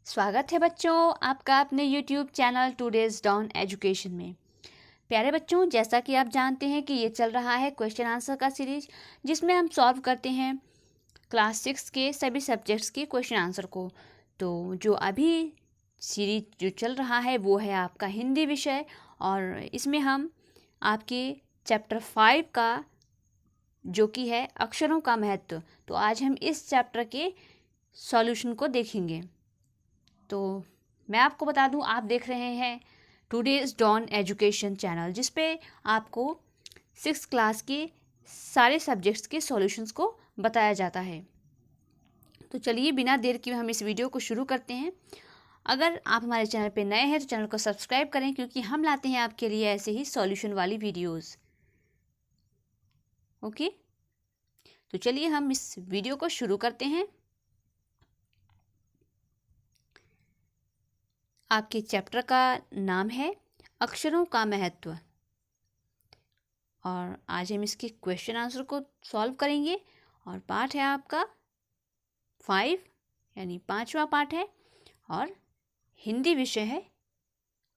स्वागत है बच्चों आपका अपने YouTube channel Today's Dawn Education में। प्यारे बच्चों, जैसा कि आप जानते हैं कि ये चल रहा है क्वेश्चन आंसर का सीरीज, जिसमें हम सॉल्व करते हैं क्लास 6 के सभी सब्जेक्ट्स के क्वेश्चन आंसर को। तो जो अभी सीरीज जो चल रहा है वो है आपका हिंदी विषय, और इसमें हम आपके चैप्टर 5 का जो कि है अक्षरों का महत्व, तो आज हम इस चैप्टर के सॉल्यूशन को देखेंगे। तो मैं आपको बता दूं, आप देख रहे हैं टुडेज डॉन एजुकेशन चैनल, जिस पे आपको 6th क्लास के सारे सब्जेक्ट्स के सॉल्यूशंस को बताया जाता है। तो चलिए बिना देर किए हम इस वीडियो को शुरू करते हैं। अगर आप हमारे चैनल पे नए हैं तो चैनल को सब्सक्राइब करें, क्योंकि हम लाते हैं आपके लिए ऐसे ही सॉल्यूशन वाली वीडियोस। ओके, तो चलिए हम इस वीडियो को शुरू करते हैं। आपके चैप्टर का नाम है अक्षरों का महत्व, और आज हम इसके क्वेश्चन आंसर को सॉल्व करेंगे। और पाठ है आपका 5, यानी 5वां पाठ है, और हिंदी विषय है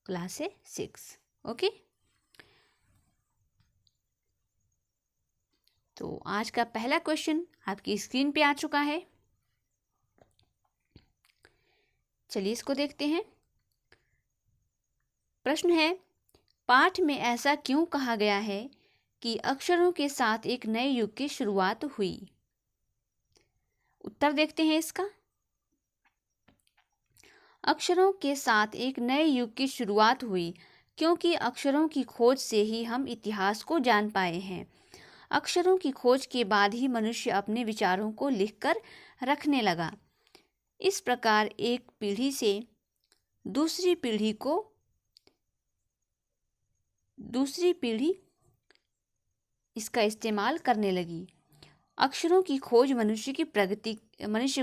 क्लास 6। ओके, तो आज का पहला क्वेश्चन आपकी स्क्रीन पे आ चुका है। चलिए इसको देखते हैं। प्रश्न है, पाठ में ऐसा क्यों कहा गया है कि अक्षरों के साथ एक नए युग की शुरुआत हुई? उत्तर देखते हैं इसका। अक्षरों के साथ एक नए युग की शुरुआत हुई क्योंकि अक्षरों की खोज से ही हम इतिहास को जान पाए हैं। अक्षरों की खोज के बाद ही मनुष्य अपने विचारों को लिखकर रखने लगा। इस प्रकार एक पीढ़ी से दूसरी पीढ़ी इसका इस्तेमाल करने लगी। अक्षरों की खोज मनुष्य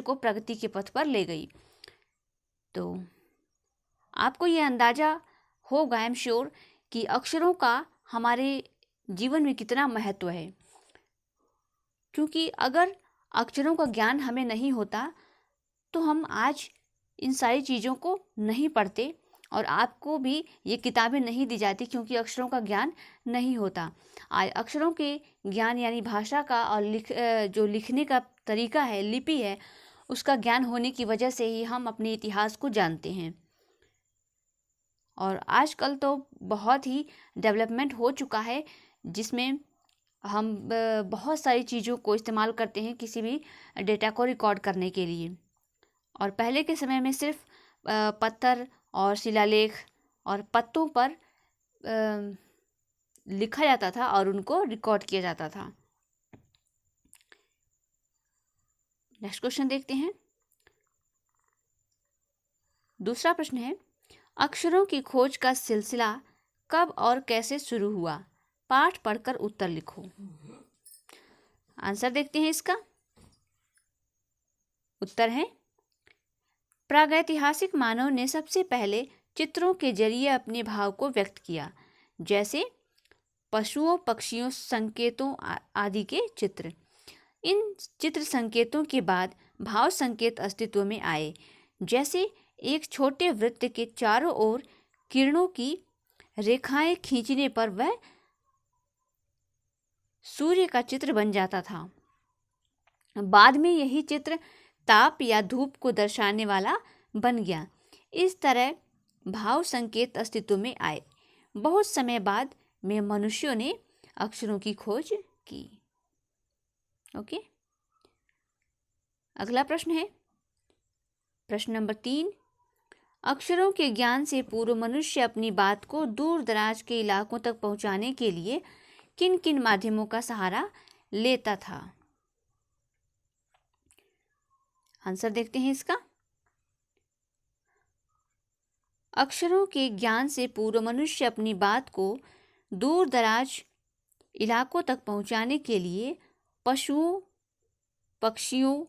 को प्रगति के पथ पर ले गई। तो आपको ये अंदाजा होगा, आई एम श्योर, कि अक्षरों का हमारे जीवन में कितना महत्व है। क्योंकि अगर अक्षरों का ज्ञान हमें नहीं होता तो हम आज इन सारी चीज़ों को नहीं पढ़ते, और आपको भी ये किताबें नहीं दी जाती, क्योंकि अक्षरों का ज्ञान नहीं होता। आज अक्षरों के ज्ञान यानी भाषा का और जो लिखने का तरीका है, लिपि है, उसका ज्ञान होने की वजह से ही हम अपने इतिहास को जानते हैं। और आजकल तो बहुत ही डेवलपमेंट हो चुका है, जिसमें हम बहुत सारी चीज़ों को इस्तेमाल करते हैं किसी भी डेटा को रिकॉर्ड करने के लिए। और पहले के समय में सिर्फ पत्थर और शिलालेख और पत्तों पर लिखा जाता था और उनको रिकॉर्ड किया जाता था। नेक्स्ट क्वेश्चन देखते हैं। दूसरा प्रश्न है, अक्षरों की खोज का सिलसिला कब और कैसे शुरू हुआ? पाठ पढ़कर उत्तर लिखो। आंसर देखते हैं इसका। उत्तर है, प्रागैतिहासिक मानव ने सबसे पहले चित्रों के जरिए अपने भाव को व्यक्त किया, जैसे पशुओं, पक्षियों, संकेतों आदि के चित्र। इन चित्र संकेतों के बाद भाव संकेत अस्तित्व में आए, जैसे एक छोटे वृत्त के चारों ओर किरणों की रेखाएं खींचने पर वह सूर्य का चित्र बन जाता था। बाद में यही चित्र ताप या धूप को दर्शाने वाला बन गया। इस तरह भाव संकेत अस्तित्व में आए। बहुत समय बाद में मनुष्यों ने अक्षरों की खोज की। ओके, अगला प्रश्न है प्रश्न नंबर 3। अक्षरों के ज्ञान से पूर्व मनुष्य अपनी बात को दूर दराज के इलाकों तक पहुंचाने के लिए किन किन माध्यमों का सहारा लेता था? आंसर देखते हैं इसका। अक्षरों के ज्ञान से पूर्व मनुष्य अपनी बात को दूर दराज इलाकों तक पहुंचाने के लिए पशुओं, पक्षियों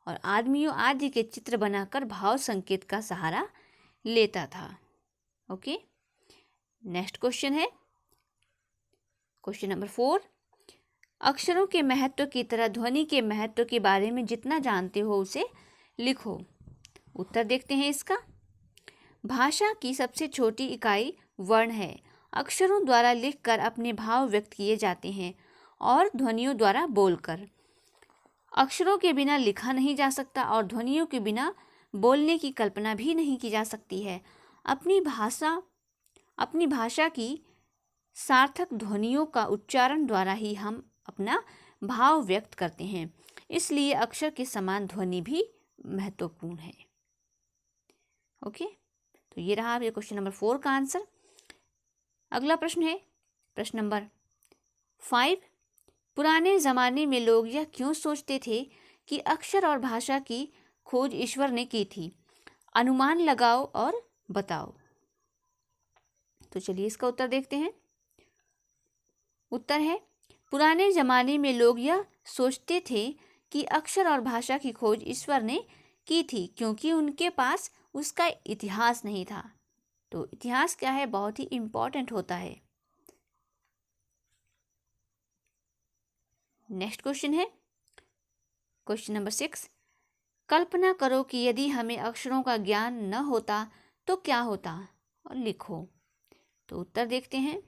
और आदमियों आदि के चित्र बनाकर भाव संकेत का सहारा लेता था। ओके, नेक्स्ट क्वेश्चन है क्वेश्चन नंबर 4। अक्षरों के महत्व की तरह ध्वनि के महत्व के बारे में जितना जानते हो उसे लिखो। उत्तर देखते हैं इसका। भाषा की सबसे छोटी इकाई वर्ण है। अक्षरों द्वारा लिखकर अपने भाव व्यक्त किए जाते हैं और ध्वनियों द्वारा बोलकर। अक्षरों के बिना लिखा नहीं जा सकता और ध्वनियों के बिना बोलने की कल्पना भी नहीं की जा सकती है। अपनी भाषा की सार्थक ध्वनियों का उच्चारण द्वारा ही हम अपना भाव व्यक्त करते हैं। इसलिए अक्षर के समान ध्वनि भी महत्वपूर्ण है। ओके, तो ये रहा ये क्वेश्चन नंबर 4 का आंसर। अगला प्रश्न है प्रश्न नंबर 5। पुराने ज़माने में लोग यह क्यों सोचते थे कि अक्षर और भाषा की खोज ईश्वर ने की थी? अनुमान लगाओ और बताओ। तो चलिए इसका उत्तर देखते हैं। उत्तर है, पुराने ज़माने में लोग यह सोचते थे कि अक्षर और भाषा की खोज ईश्वर ने की थी क्योंकि उनके पास उसका इतिहास नहीं था। तो इतिहास क्या है, बहुत ही इम्पोर्टेंट होता है। नेक्स्ट क्वेश्चन है क्वेश्चन नंबर 6। कल्पना करो कि यदि हमें अक्षरों का ज्ञान न होता तो क्या होता, और लिखो। तो उत्तर देखते हैं।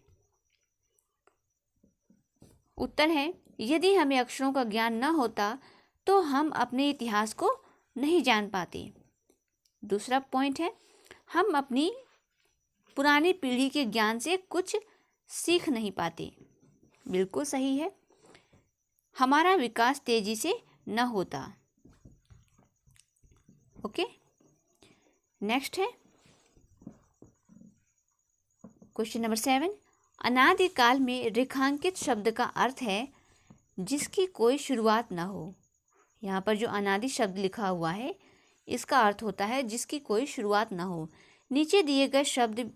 उत्तर है, यदि हमें अक्षरों का ज्ञान न होता तो हम अपने इतिहास को नहीं जान पाते। दूसरा पॉइंट है, हम अपनी पुरानी पीढ़ी के ज्ञान से कुछ सीख नहीं पाते। बिल्कुल सही है। हमारा विकास तेजी से न होता। ओके, नेक्स्ट है क्वेश्चन नंबर 7। अनादिकाल में रेखांकित शब्द का अर्थ है जिसकी कोई शुरुआत न हो। यहाँ पर जो अनादि शब्द लिखा हुआ है इसका अर्थ होता है जिसकी कोई शुरुआत न हो। नीचे दिए गए शब्द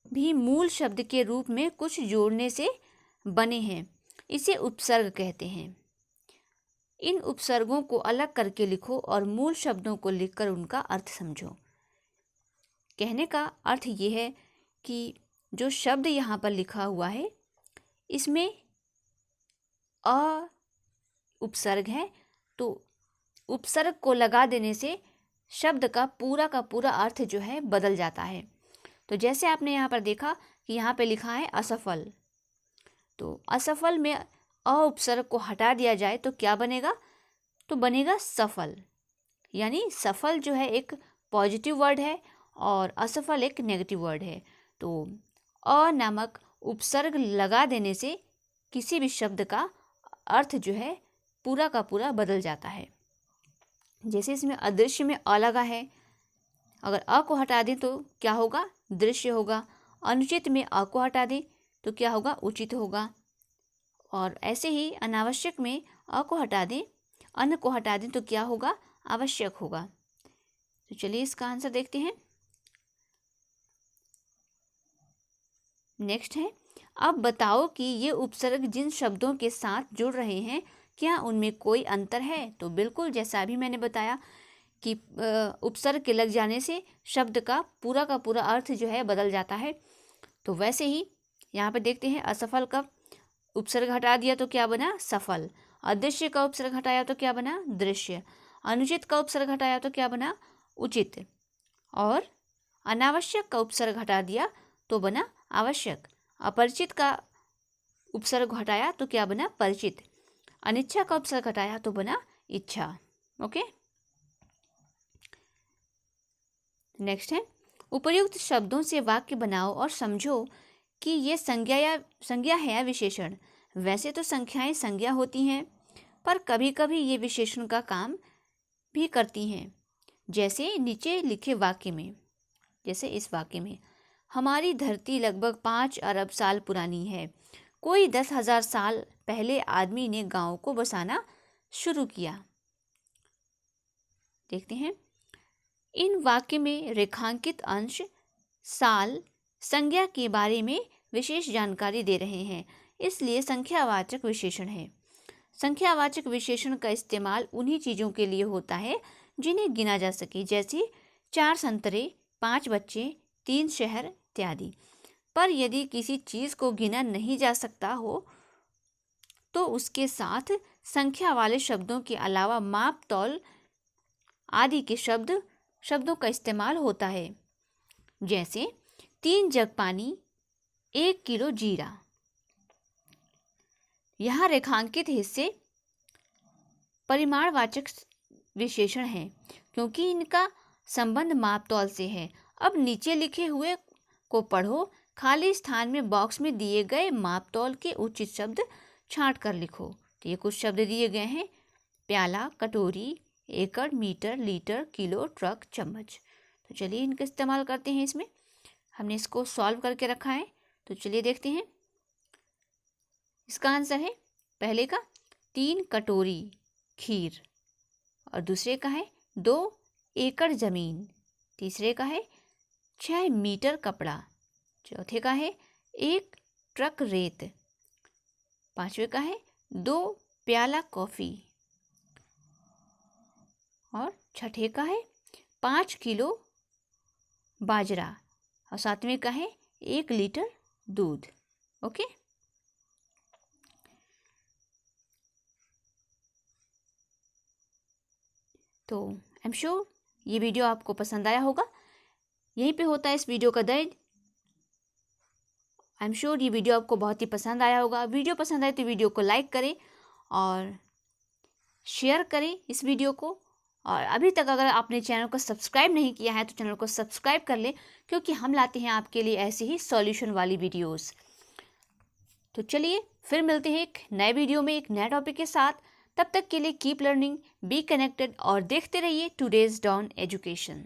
भी मूल शब्द के रूप में कुछ जोड़ने से बने हैं। इसे उपसर्ग कहते हैं। इन उपसर्गों को अलग करके लिखो और मूल शब्दों को लिखकर उनका अर्थ समझो। कहने का अर्थ ये है कि जो शब्द यहाँ पर लिखा हुआ है इसमें अ उपसर्ग है, तो उपसर्ग को लगा देने से शब्द का पूरा अर्थ जो है बदल जाता है। तो जैसे आपने यहाँ पर देखा कि यहाँ पे लिखा है असफल, तो असफल में अ उपसर्ग को हटा दिया जाए तो क्या बनेगा? तो बनेगा सफल। यानी सफल जो है एक पॉजिटिव वर्ड है और असफल एक नेगेटिव वर्ड है। तो अ नामक उपसर्ग लगा देने से किसी भी शब्द का अर्थ जो है पूरा का पूरा बदल जाता है। जैसे इसमें अदृश्य में अ लगा है, अगर अ को हटा दें तो क्या होगा? दृश्य होगा। अनुचित में अ को हटा दें तो क्या होगा? उचित होगा। और ऐसे ही अनावश्यक में अ को हटा दें, अन को हटा दें तो क्या होगा? आवश्यक होगा। तो चलिए इसका आंसर देखते हैं। नेक्स्ट है, अब बताओ कि ये उपसर्ग जिन शब्दों के साथ जुड़ रहे हैं क्या उनमें कोई अंतर है? तो बिल्कुल, जैसा अभी मैंने बताया कि उपसर्ग के लग जाने से शब्द का पूरा अर्थ जो है बदल जाता है। तो वैसे ही यहाँ पे देखते हैं, असफल का उपसर्ग हटा दिया तो क्या बना? सफल। अदृश्य का उपसर्ग हटाया तो क्या बना? दृश्य। अनुचित का उपसर्ग हटाया तो क्या बना? उचित। और अनावश्यक का उपसर्ग हटा दिया तो बना आवश्यक। अपरिचित का उपसर्ग हटाया तो क्या बना? परिचित। अनिच्छा का उपसर्ग हटाया तो बना इच्छा। ओके, नेक्स्ट है, उपर्युक्त शब्दों से वाक्य बनाओ और समझो कि ये संज्ञा है या विशेषण। वैसे तो संख्याएं संज्ञा होती हैं, पर कभी कभी ये विशेषण का काम भी करती हैं। जैसे नीचे लिखे वाक्य में, जैसे इस वाक्य में, हमारी धरती लगभग 5 अरब साल पुरानी है। कोई 10,000 साल पहले आदमी ने गांव को बसाना शुरू किया। देखते हैं, इन वाक्य में रेखांकित अंश, साल, संज्ञा के बारे में विशेष जानकारी दे रहे हैं, इसलिए संख्यावाचक विशेषण है। संख्यावाचक विशेषण का इस्तेमाल उन्हीं चीज़ों के लिए होता है जिन्हें गिना जा सके, जैसे 4 संतरे, 5 बच्चे, 3 शहर इत्यादि। पर यदि किसी चीज़ को गिना नहीं जा सकता हो तो उसके साथ संख्या वाले शब्दों के अलावा माप तौल आदि के शब्दों का इस्तेमाल होता है। जैसे 3 जग पानी, 1 किलो जीरा। यहाँ रेखांकित हिस्से परिमाणवाचक विशेषण हैं क्योंकि इनका संबंध मापतौल से है। अब नीचे लिखे हुए को पढ़ो। खाली स्थान में बॉक्स में दिए गए मापतौल के उचित शब्द छांट कर लिखो। तो ये कुछ शब्द दिए गए हैं: प्याला, कटोरी, एकड़, मीटर, लीटर, किलो, ट्रक, चम्मच। तो चलिए इनका इस्तेमाल करते हैं। इसमें हमने इसको सॉल्व करके रखा है, तो चलिए देखते हैं। इसका आंसर है पहले का 3 कटोरी खीर, और दूसरे का है 2 एकड़ ज़मीन, तीसरे का है 6 मीटर कपड़ा, चौथे का है 1 ट्रक रेत, पांचवे का है 2 प्याला कॉफ़ी, और छठे का है 5 किलो बाजरा, और सातवें का है 1 लीटर दूध। ओके, तो आई एम श्योर ये वीडियो आपको पसंद आया होगा। यहीं पे होता है इस वीडियो का दर्द। आई एम श्योर ये वीडियो आपको बहुत ही पसंद आया होगा। वीडियो पसंद आए तो वीडियो को लाइक करें और शेयर करें इस वीडियो को। और अभी तक अगर आपने चैनल को सब्सक्राइब नहीं किया है तो चैनल को सब्सक्राइब कर लें, क्योंकि हम लाते हैं आपके लिए ऐसे ही सॉल्यूशन वाली वीडियोस। तो चलिए फिर मिलते हैं एक नए वीडियो में एक नए टॉपिक के साथ। तब तक के लिए कीप लर्निंग, बी कनेक्टेड और देखते रहिए टुडेज डॉन एजुकेशन।